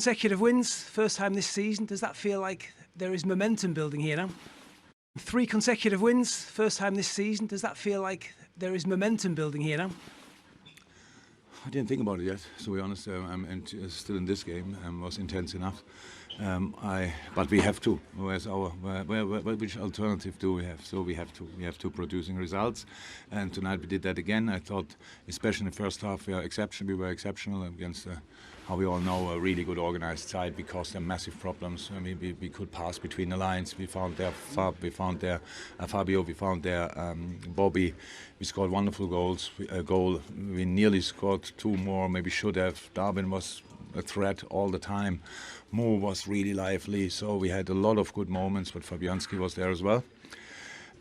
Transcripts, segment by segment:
Consecutive wins, first time this season. Does that feel like there is momentum building here now? 3 consecutive wins, first time this season. Does that feel like there is momentum building here now? I didn't think about it yet, to be honest. And still in this game was intense enough. But we have to. Which alternative do we have? So we have to producing results. And tonight we did that again. I thought, especially in the first half, we were exceptional against, how we all know, a really good organized side. We caused them massive problems. I mean, we could pass between the lines. We found their Fab, we found their Fabio, we found their Bobby. We scored wonderful goals. A goal. We nearly scored 2 more. Maybe should have. Darwin was a threat all the time. Mo was really lively, so we had a lot of good moments, but Fabianski was there as well.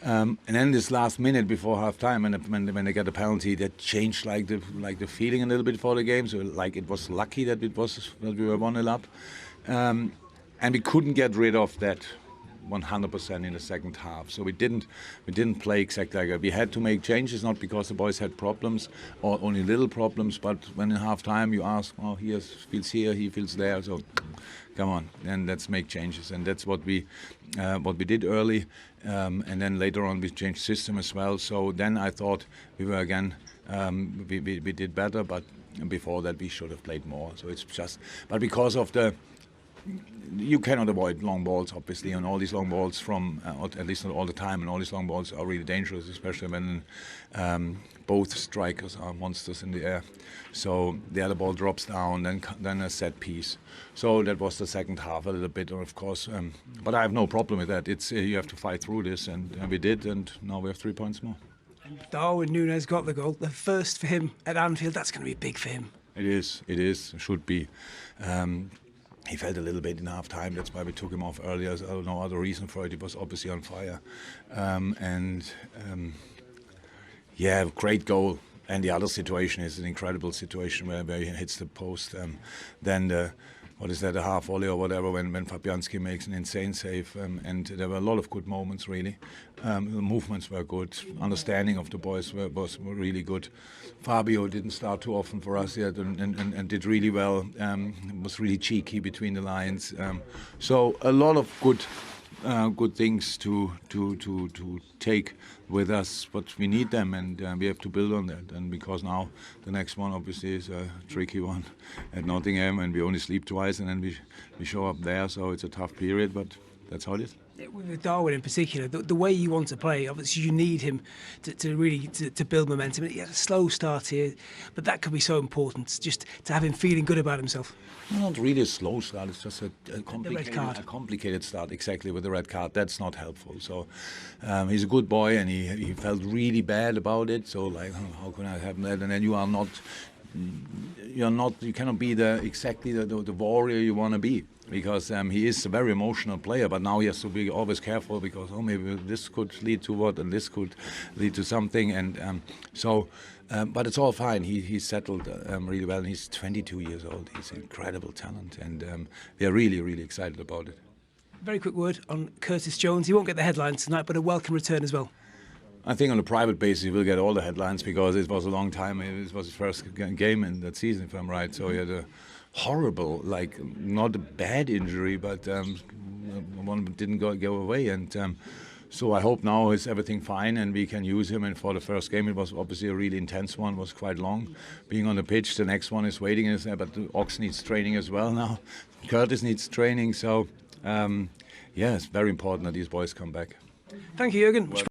And then this last minute before half time, when they got a penalty, that changed like the feeling a little bit for the game. So like it was lucky that we were 1-0 up, and we couldn't get rid of that 100% in the second half. So we didn't play exactly like that. We had to make changes, not because the boys had problems or only little problems, but when in half time you ask, oh, he feels here, he feels there, so come on, then let's make changes. And that's what we did early, and then later on we changed system as well. So then I thought we were again, we did better, but before that we should have played more. So it's just, but because of you cannot avoid long balls, obviously, and all these long balls at least not all the time, and all these long balls are really dangerous, especially when both strikers are monsters in the air. So the other ball drops down, then a set piece. So that was the second half a little bit, of course. But I have no problem with that. It's you have to fight through this, and we did, and now we have 3 points more. Darwin Núñez got the goal, the first for him at Anfield. That's going to be big for him. It is, should be. He felt a little bit in half time, that's why we took him off earlier. There's no other reason for it. He was obviously on fire. Great goal. And the other situation is an incredible situation where he hits the post. Then a half volley or whatever, when Fabianski makes an insane save. And there were a lot of good moments, really. The movements were good. Understanding of the boys was really good. Fabio didn't start too often for us yet and did really well. Was really cheeky between the lines. So a lot of good things to take with us, but we need them, and we have to build on that. And because now the next one obviously is a tricky one at Nottingham, and we only sleep twice, and then we show up there, so it's a tough period, but that's how it is. With Darwin in particular, the way you want to play, obviously you need him to really build momentum. He had a slow start here, but that could be so important, just to have him feeling good about himself. Not really a slow start, it's just a complicated start, exactly, with the red card. That's not helpful. So he's a good boy, and he felt really bad about it, so like, how can I have that? And then you cannot be the warrior you want to be, because he is a very emotional player, but now he has to be always careful, because maybe this could lead to what, and this could lead to something, and but it's all fine. He's settled really well, and he's 22 years old. He's an incredible talent, and they're really, really excited about it. Very quick word on Curtis Jones. He won't get the headlines tonight, but a welcome return as well. I think on a private basis he will get all the headlines, because it was a long time. It was his first game in that season, if I'm right. So he had a horrible, not a bad injury, but one didn't go away. And so I hope now is everything fine and we can use him. And for the first game, it was obviously a really intense one. It was quite long being on the pitch. The next one is waiting, but Ox needs training as well now. Curtis needs training. So it's very important that these boys come back. Thank you, Jürgen.